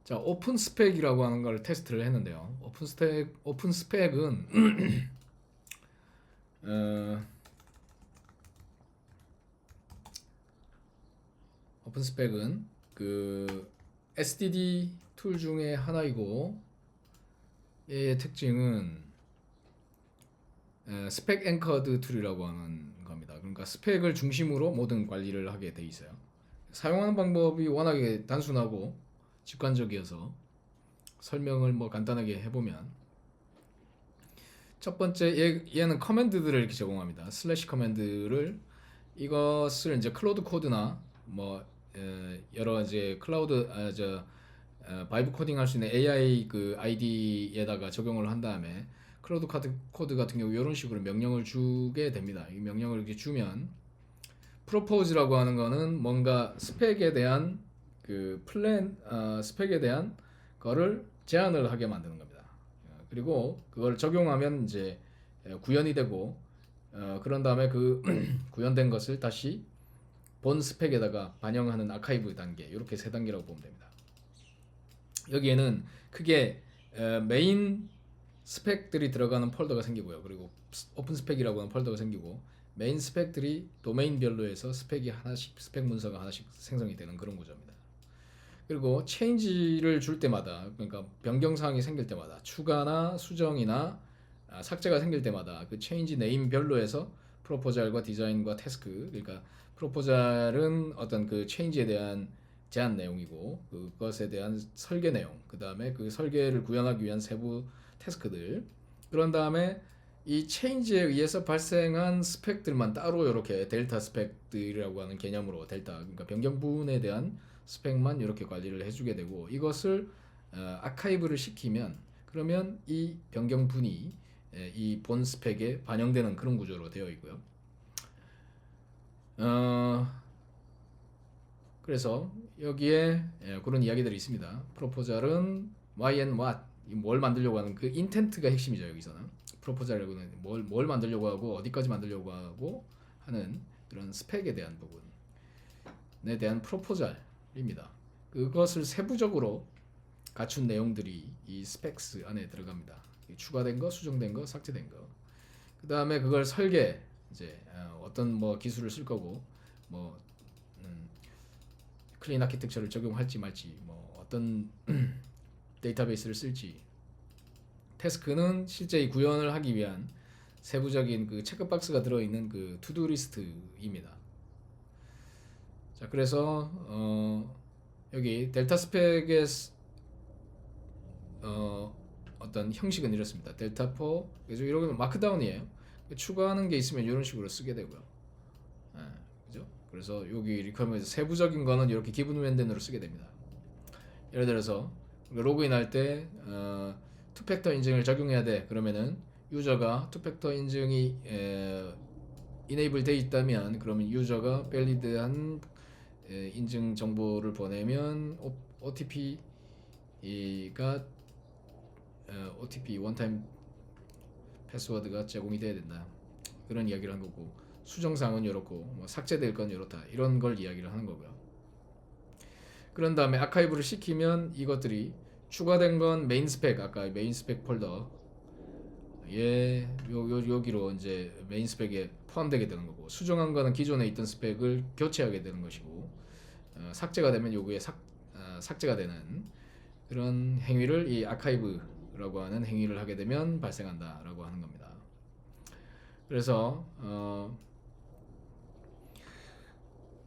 자, 오픈 스펙이라고 하는 걸 테스트를 했는데요. 오픈 스펙은 어, 오픈 스펙은 그 SDD 툴 중에 하나이고, 얘의 특징은 스펙 앵커드 툴이라고 하는 겁니다. 그러니까 스펙을 중심으로 모든 관리를 하게 돼 있어요. 사용하는 방법이 워낙에 단순하고 직관적이어서 설명을 뭐 간단하게 해보면, 첫 번째, 얘는 커맨드들을 이렇게 제공합니다. 슬래시 커맨드를, 이것을 이제 클로드 코드나 뭐 여러 이제 클라우드 바이브 코딩 할 수 있는 AI 그 ID에다가 적용을 한 다음에, 클라우드 코드 같은 경우 이런 식으로 명령을 주게 됩니다. 이 명령을 이렇게 주면, 프로포즈라고 하는 거는 뭔가 스펙에 대한 그 스펙에 대한 거를 제한을 하게 만드는 겁니다. 그리고 그걸 적용하면 이제 구현이 되고, 그런 다음에 그 구현된 것을 다시 본 스펙에다가 반영하는 아카이브 단계, 이렇게 세 단계라고 보면 됩니다. 여기에는 크게 메인 스펙들이 들어가는 폴더가 생기고요. 그리고 오픈 스펙이라고 하는 폴더가 생기고, 메인 스펙들이 도메인별로 해서 스펙이 하나씩, 스펙 문서가 하나씩 생성이 되는 그런 구조입니다. 그리고 체인지를 줄 때마다, 그러니까 변경 사항이 생길 때마다, 추가나 수정이나 삭제가 생길 때마다 그 체인지 네임별로 해서 프로포잘과 디자인과 태스크, 그러니까 프로포잘은 어떤 그 체인지에 대한 제한 내용이고, 그것에 대한 설계 내용, 그 다음에 그 설계를 구현하기 위한 세부 태스크들, 그런 다음에 이 체인지에 의해서 발생한 스펙들만 따로 이렇게 델타 스펙들이라고 하는 개념으로, 델타, 그러니까 변경분에 대한 스펙만 이렇게 관리를 해주게 되고, 이것을 아카이브를 시키면, 그러면 이 변경분이 이 본 스펙에 반영되는 그런 구조로 되어 있고요. 그래서 여기에 그런 이야기들이 있습니다. 프로포절은 why and what, 뭘 만들려고 하는 그 인텐트가 핵심이죠. 여기서는 프로포절은 뭘 만들려고 하고 어디까지 만들려고 하고 하는 그런 스펙에 대한 부분에 대한 프로포절입니다. 그것을 세부적으로 갖춘 내용들이 이 스펙스 안에 들어갑니다. 추가된 거, 수정된 거, 삭제된 거. 그 다음에 그걸 설계, 이제 어떤 뭐 기술을 쓸 거고, 뭐 클린 아키텍처를 적용할지 말지, 뭐 어떤 데이터베이스를 쓸지, 태스크는 실제 이 구현을 하기 위한 세부적인 그 체크박스가 들어있는 그 투두 리스트입니다. 자, 그래서 여기 델타 스펙의 어떤 형식은 이렇습니다. 델타4, 그래서 이런 마크다운이에요. 추가하는 게 있으면 이런 식으로 쓰게 되고요. 그죠? 그래서 여기 리퀘어먼트 세부적인 거는 이렇게 기본 웬덴으로 쓰게 됩니다. 예를 들어서 로그인할 때 투팩터 인증을 적용해야 돼. 그러면은 유저가 투팩터 인증이 이네이블 돼 있다면, 그러면 유저가 밸리드한 인증 정보를 보내면 OTP가 OTP 원타임 패스워드가 제공이 돼야 된다. 그런 이야기를 한 거고, 수정사항은 이렇고, 뭐 삭제될 건 이렇다. 이런 걸 이야기를 하는 거고요. 그런 다음에 아카이브를 시키면 이것들이 추가된 건 메인 스펙, 아까 메인 스펙 폴더, 여기로 이제 메인 스펙에 포함되게 되는 거고, 수정한 거는 기존에 있던 스펙을 교체하게 되는 것이고, 삭제가 되면 요구에 삭제가 되는 그런 행위를, 이 아카이브라고 하는 행위를 하게 되면 발생한다라고 하는 겁니다. 그래서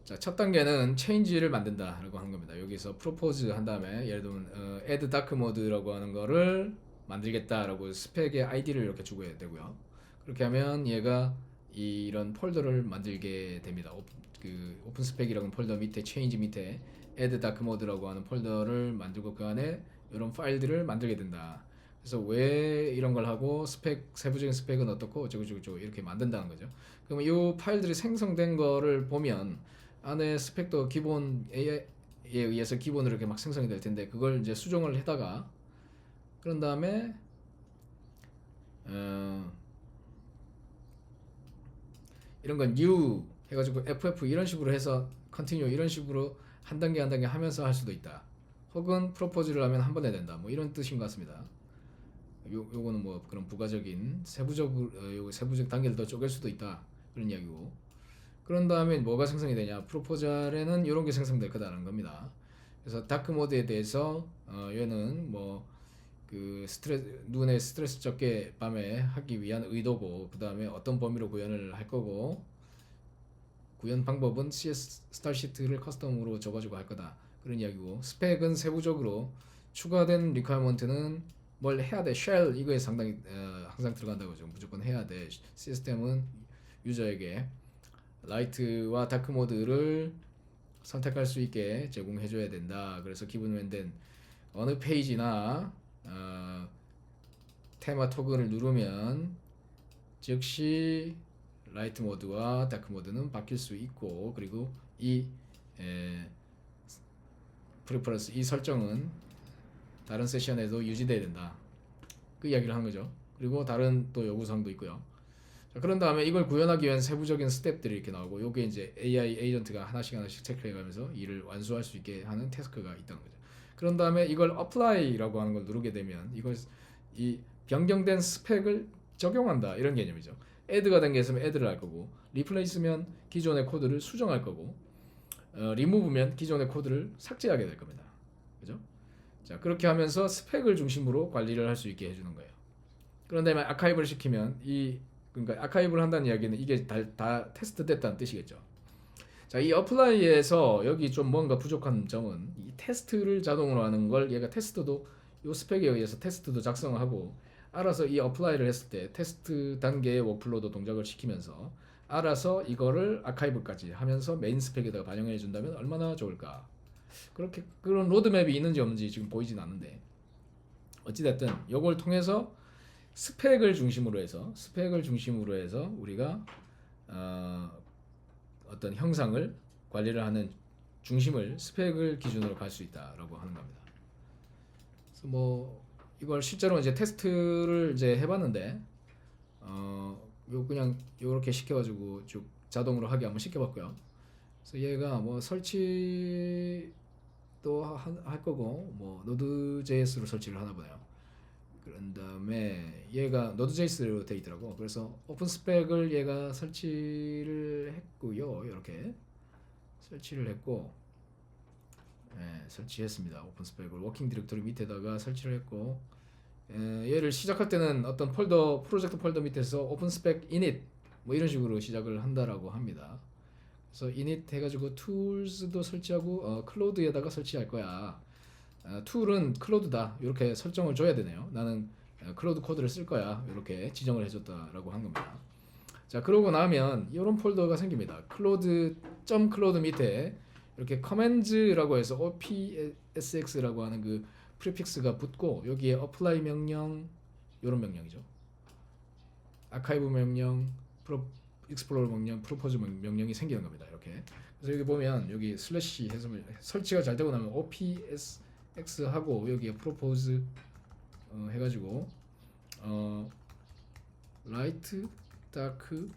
자, 첫 단계는 체인지를 만든다라고 하는 겁니다. 여기서 프로포즈 한 다음에, 예를 들면 add dark mode라고 하는 거를 만들겠다라고 스펙의 아이디를 이렇게 주고 되고요. 그렇게 하면 얘가 이런 폴더를 만들게 됩니다. 오픈 스펙이라는 폴더 밑에, 체인지 밑에 add dark mode라고 하는 폴더를 만들고, 그 안에 이런 파일들을 만들게 된다. 그래서 왜 이런 걸 하고, 세부적인 스펙은 어떻고 어쩌고저쩌고 이렇게 만든다는 거죠. 그러면 이 파일들이 생성된 거를 보면, 안에 스펙도 기본에 의해서 기본으로 이렇게 막 생성이 될 텐데, 그걸 이제 수정을 해다가, 그런 다음에 이런 건 new 해가지고 FF 이런 식으로 해서 continue 이런 식으로 한 단계 한 단계 하면서 할 수도 있다. 혹은 프로포즈를 하면 한 번에 된다. 뭐 이런 뜻인 것 같습니다. 요거는 뭐 그런 부가적인 요 세부적 단계를 더 쪼갤 수도 있다 그런 이야기고. 그런 다음에 뭐가 생성이 되냐? 프로포절에는 이런 게 생성될 거다라는 겁니다. 그래서 다크 모드에 대해서 얘는 뭐 그 스트레스 눈에 스트레스 적게 밤에 하기 위한 의도고, 그 다음에 어떤 범위로 구현을 할 거고, 구현 방법은 CS 스타일시트를 커스텀으로 적어주고 할 거다 그런 이야기고, 스펙은 세부적으로 추가된 리퀘어먼트는 뭘 해야 돼, 쉘 이거에 상당히 항상 들어간다고 죠. 무조건 해야 돼. 시스템은 유저에게 라이트와 다크 모드를 선택할 수 있게 제공해 줘야 된다. 그래서 기본 웬된 어느 페이지나 테마 토큰을 누르면 즉시 라이트 모드와 다크 모드는 바뀔 수 있고, 그리고 이 프리퍼런스, 이 설정은 다른 세션에도 유지돼야 된다. 그 이야기를 한 거죠. 그리고 다른 또 요구사항도 있고요. 자, 그런 다음에 이걸 구현하기 위한 세부적인 스텝들이 이렇게 나오고, 요게 이제 AI 에이전트가 하나씩 체크해가면서 일을 완수할 수 있게 하는 태스크가 있다는 거죠. 그런 다음에 이걸 apply라고 하는 걸 누르게 되면 이걸 이 변경된 스펙을 적용한다 이런 개념이죠. add가 된 게 있으면 add를 할 거고, replace면 기존의 코드를 수정할 거고, remove면 기존의 코드를 삭제하게 될 겁니다. 그죠? 자, 그렇게 하면서 스펙을 중심으로 관리를 할 수 있게 해주는 거예요. 그런 다음에 아카이브를 시키면 그러니까 아카이브를 한다는 이야기는 이게 다 테스트 됐다는 뜻이겠죠. 자, 이 어플라이에서 여기 좀 뭔가 부족한 점은 이 테스트를 자동으로 하는 걸, 얘가 테스트도 요 스펙에 의해서 테스트도 작성하고, 알아서 이 어플라이를 했을 때 테스트 단계의 워크플로도 동작을 시키면서 알아서 이거를 아카이브까지 하면서 메인 스펙에다가 반영해 준다면 얼마나 좋을까. 그렇게 그런 로드맵이 있는지 없는지 지금 보이진 않는데, 어찌됐든 이걸 통해서 스펙을 중심으로 해서 우리가 어떤 형상을 관리를 하는 중심을 스펙을 기준으로 갈 수 있다라고 하는 겁니다. 그래서 뭐 이걸 실제로 이제 테스트를 이제 해봤는데, 요 그냥 요렇게 시켜가지고 쭉 자동으로 하게 한번 시켜봤고요. 그래서 얘가 뭐 설치도 할 거고, 뭐 Node.js로 설치를 하나 보네요. 그런 다음에 얘가 Node.js로 돼 있더라고. 그래서 오픈 스펙을 얘가 설치를 했고요. 이렇게 설치를 했고, 설치했습니다. 오픈 스펙을 워킹 디렉토리 밑에다가 설치를 했고, 얘를 시작할 때는 어떤 프로젝트 폴더 밑에서 오픈 스펙 init 뭐 이런 식으로 시작을 한다라고 합니다. 그래서 init 해가지고 tools도 설치하고 클로드에다가 설치할 거야. 툴은 클로드다 이렇게 설정을 줘야 되네요. 나는 클로드 코드를 쓸 거야 이렇게 지정을 해줬다라고 한 겁니다. 자, 그러고 나면 이런 폴더가 생깁니다. 클로드 밑에 이렇게 commands라고 해서 opsx라고 하는 그 프리픽스가 붙고, 여기에 apply 명령, 이런 명령이죠. 아카이브 명령, explorer 명령, propose 명령이 생기는 겁니다. 이렇게. 그래서 여기 보면 여기 슬래시 해서 설치가 잘 되고 나면 opsx 하고 여기에 propose 해가지고 light, dark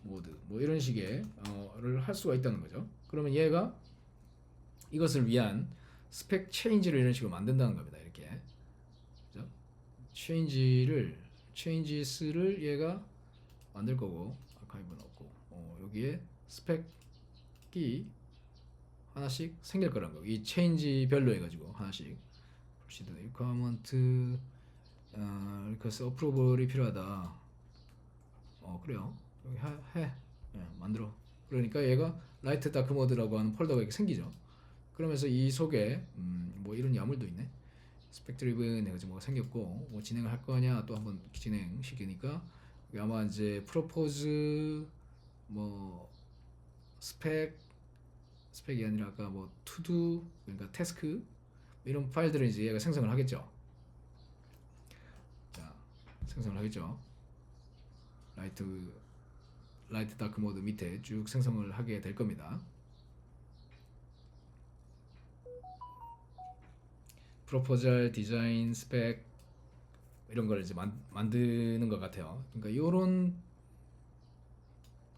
mode 뭐 이런 식의 를 할 수가 있다는 거죠. 그러면 얘가 이것을 위한 스펙 체인지를 이런 식으로 만든다는 겁니다. 이렇게. 그죠? 체인지스를 얘가 만들 거고, 아카이브 넣고, 여기에 스펙이 하나씩 생길 거라는 거. 이 체인지별로 해가지고 하나씩. proceed requirement, request approval이 필요하다. 그래요. 여기 해. 만들어. 그러니까 얘가 라이트 다크 모드라고 하는 폴더가 이렇게 생기죠. 그러면서 이 속에 뭐 이런 야물도 있네. 스펙 드리븐 해가지고 뭐가 생겼고, 뭐 진행을 할 거냐 또 한번 진행시키니까 아마 이제 프로포즈 뭐 스펙이 아니라 아까 뭐 투두, 그러니까 태스크 이런 파일들을 이제 얘가 생성을 하겠죠. 자, 생성을 하겠죠. 라이트 다크 모드 밑에 쭉 생성을 하게 될 겁니다. 프로포절, 디자인, 스펙 이런 걸 이제 만드는 것 같아요. 그러니까 이런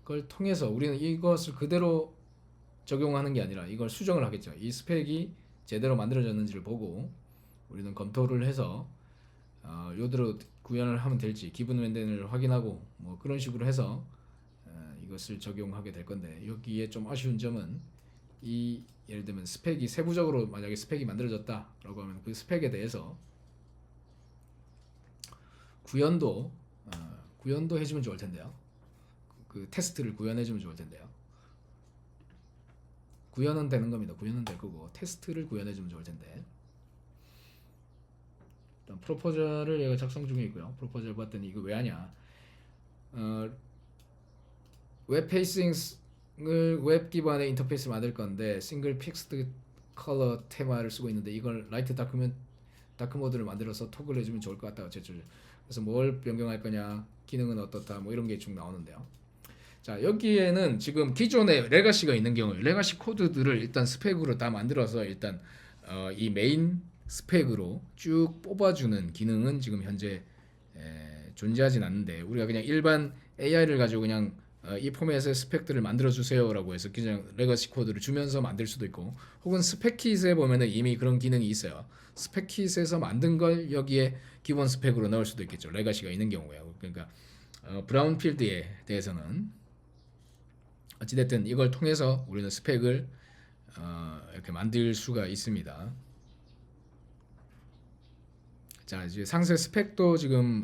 걸 통해서 우리는 이것을 그대로 적용하는 게 아니라 이걸 수정을 하겠죠. 이 스펙이 제대로 만들어졌는지를 보고 우리는 검토를 해서 요대로 구현을 하면 될지 기본 렌더링을 확인하고 뭐 그런 식으로 해서 이것을 적용하게 될 건데, 여기에 좀 아쉬운 점은 이 예를 들면 스펙이 세부적으로 만약에 스펙이 만들어졌다라고 하면 그 스펙에 대해서 구현도 해주면 좋을 텐데요. 그 테스트를 구현해주면 좋을 텐데요. 구현은 되는 겁니다. 구현은 될 거고 테스트를 구현해주면 좋을 텐데. 일단 프로포저를 얘가 작성 중에 있고요. 프로포저를 봤더니 이거 왜 하냐? 웹 페이싱을 웹 기반의 인터페이스를 만들 건데 싱글 픽스드 컬러 테마를 쓰고 있는데 이걸 라이트 다크 모드를 만들어서 토글 해주면 좋을 것 같다. 어쨌든 그래서 뭘 변경할 거냐, 기능은 어떻다, 뭐 이런 게 쭉 나오는데요. 자, 여기에는 지금 기존에 레가시가 있는 경우에 레가시 코드들을 일단 스펙으로 다 만들어서 일단 이 메인 스펙으로 쭉 뽑아주는 기능은 지금 현재 존재하진 않는데, 우리가 그냥 일반 AI를 가지고 그냥 이 포맷의 스펙들을 만들어 주세요라고 해서 그냥 레거시 코드를 주면서 만들 수도 있고, 혹은 스펙킷에 보면은 이미 그런 기능이 있어요. 스펙킷에서 만든 걸 여기에 기본 스펙으로 넣을 수도 있겠죠. 레거시가 있는 경우에요. 그러니까 브라운필드에 대해서는 어찌됐든 이걸 통해서 우리는 스펙을 이렇게 만들 수가 있습니다. 자, 이제 상세 스펙도 지금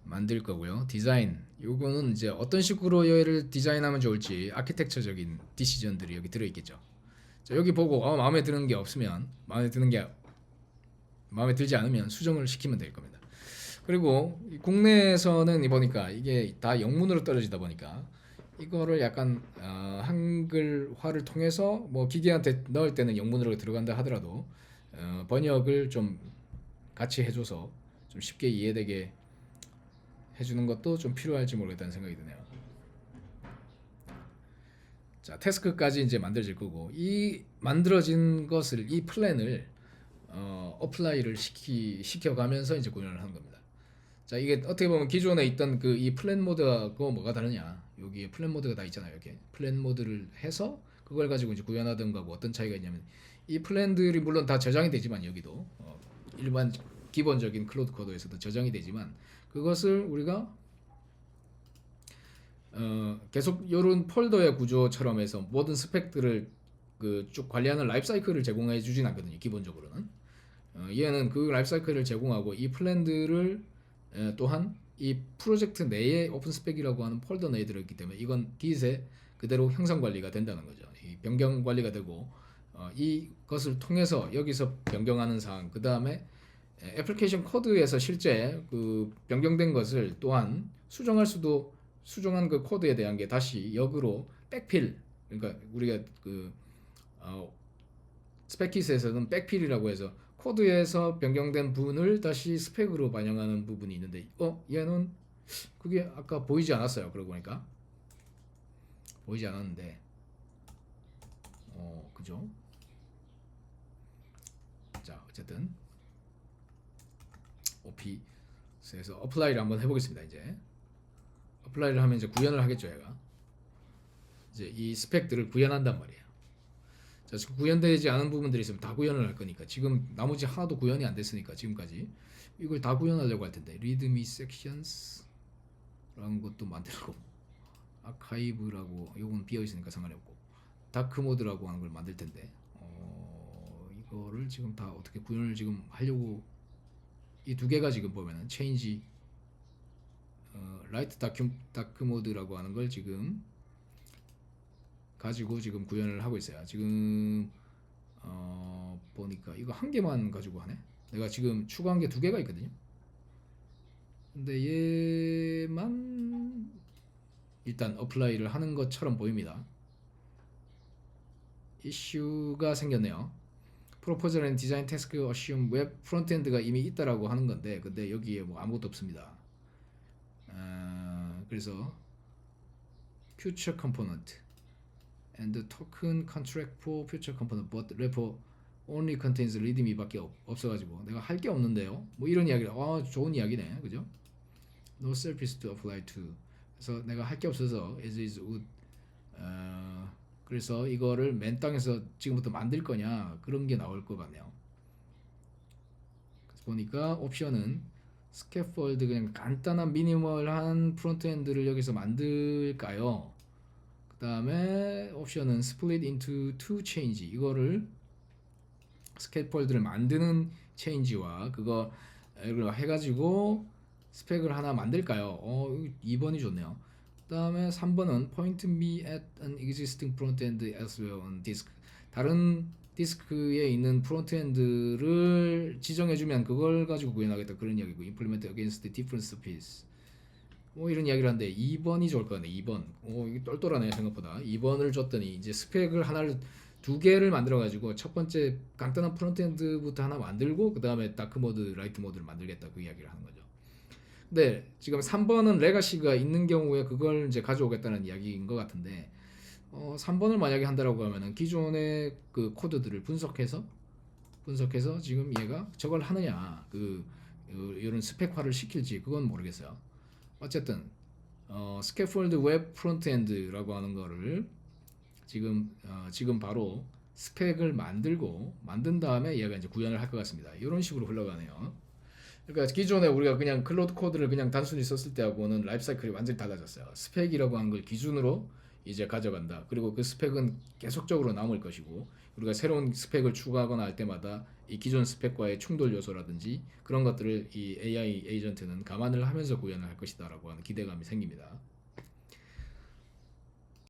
만들 거고요. 디자인, 요거는 이제 어떤 식으로 얘를 디자인하면 좋을지 아키텍처적인 디시전들이 여기 들어 있겠죠. 자, 여기 보고 마음에 드는 게 없으면, 마음에 들지 않으면 수정을 시키면 될 겁니다. 그리고 국내에서는 보니까 이게 다 영문으로 떨어지다 보니까 이거를 약간 한글화를 통해서 뭐 기계한테 넣을 때는 영문으로 들어간다 하더라도 번역을 좀 같이 해줘서 좀 쉽게 이해되게 해주는 것도 좀 필요할지 모르겠다는 생각이 드네요. 자, 태스크까지 이제 만들어질 거고, 이 만들어진 것을, 이 플랜을 어플라이를 시켜가면서 이제 구현을 하는 겁니다. 자, 이게 어떻게 보면 기존에 있던 그 이 플랜 모드하고 뭐가 다르냐? 여기에 플랜 모드가 다 있잖아요. 이렇게 플랜 모드를 해서 그걸 가지고 이제 구현하던 거하고 어떤 차이가 있냐면, 이 플랜들이 물론 다 저장이 되지만 여기도 일반 기본적인 클로드 코드에서도 저장이 되지만, 그것을 우리가 계속 이런 폴더의 구조처럼 해서 모든 스펙들을 그 쭉 관리하는 라이프 사이클을 제공해 주진 않거든요. 기본적으로는 얘는 그 라이프 사이클을 제공하고 이 플랜들을 또한 이 프로젝트 내에 오픈 스펙이라고 하는 폴더 내에 들어있기 때문에 이건 Git에 그대로 형상 관리가 된다는 거죠. 이 변경 관리가 되고 이것을 통해서 여기서 변경하는 사항, 그 다음에 애플리케이션 코드에서 실제 그 변경된 것을 또한 수정한 그 코드에 대한 게 다시 역으로 백필, 그러니까 우리가 그 스펙킷에서는 백필이라고 해서 코드에서 변경된 부분을 다시 스펙으로 반영하는 부분이 있는데, 얘는 그게 아까 보이지 않았어요. 그러고 보니까 보이지 않았는데, 그죠? 자, 어쨌든 OP에서 어플라이를 한번 해보겠습니다. 이제 어플라이를 하면 이제 구현을 하겠죠. 얘가 이제 이 스펙들을 구현한단 말이에요. 자, 지금 구현되지 않은 부분들이 있으면 다 구현을 할 거니까, 지금 나머지 하나도 구현이 안 됐으니까 지금까지 이걸 다 구현하려고 할 텐데, readme sections 라는 것도 만들고, 아카이브라고, 요건 비어 있으니까 상관이 없고, 다크 모드라고 하는 걸 만들 텐데, 이거를 지금 다 어떻게 구현을 지금 하려고, 이 두 개가 지금 보면은 change 라이트 다크 모드라고 하는 걸 지금 가지고 지금 구현을 하고 있어요. 지금 보니까 이거 한 개만 가지고 하네. 내가 지금 추가한 게 두 개가 있거든요. 근데 얘만 일단 어플라이를 하는 것처럼 보입니다. 이슈가 생겼네요. 프로포절 앤 디자인 태스크 어시움 웹 프론트엔드가 이미 있다라고 하는 건데, 근데 여기에 뭐 아무것도 없습니다. 그래서 future component and the token contract for future component but repo only contains readme 밖에 없어가지고 내가 할 게 없는데요. 뭐 이런 이야기를, 좋은 이야기네, 그죠? No service to apply to. 그래서 내가 할 게 없어서 as is would 그래서 이거를 맨 땅에서 지금부터 만들 거냐 그런 게 나올 것 같네요. 그래서 보니까 옵션은 스캐폴드 그냥 간단한 미니멀한 프론트엔드를 여기서 만들까요? 그 다음에 옵션은 split into two change 이거를 스캐폴드를 만드는 체인지와 그거 이걸 해가지고 스펙을 하나 만들까요? 2번이 좋네요. 그 다음에 3번은 point me at an existing front-end elsewhere on disk 다른 디스크에 있는 프론트엔드를 지정해주면 그걸 가지고 구현하겠다 그런 이야기고 implement against the different surface 뭐 이런 이야기를 하는데 2번이 좋을 것 같네. 2번 이게 똘똘하네 생각보다. 2번을 줬더니 이제 스펙을 하나를 두 개를 만들어 가지고 첫 번째 간단한 프론트엔드부터 하나 만들고 그 다음에 다크 모드, 라이트 모드를 만들겠다 그 이야기를 하는 거죠. 근데 지금 3번은 레가시가 있는 경우에 그걸 이제 가져오겠다는 이야기인 것 같은데 3번을 만약에 한다라고 하면은 기존의 그 코드들을 분석해서 지금 얘가 저걸 하느냐 그 이런 스펙화를 시킬지 그건 모르겠어요. 어쨌든 스캐폴드 웹 프론트엔드라고 하는 거를 지금 바로 스펙을 만든 다음에 얘가 이제 구현을 할 것 같습니다. 이런 식으로 흘러가네요. 그러니까 기존에 우리가 그냥 클로드 코드를 그냥 단순히 썼을 때하고는 라이프 사이클이 완전히 달라졌어요. 스펙이라고 하는 걸 기준으로 이제 가져간다. 그리고 그 스펙은 계속적으로 남을 것이고 우리가 새로운 스펙을 추가하거나 할 때마다 이 기존 스펙과의 충돌 요소라든지 그런 것들을 이 AI 에이전트는 감안을 하면서 구현을 할 것이다라고 하는 기대감이 생깁니다.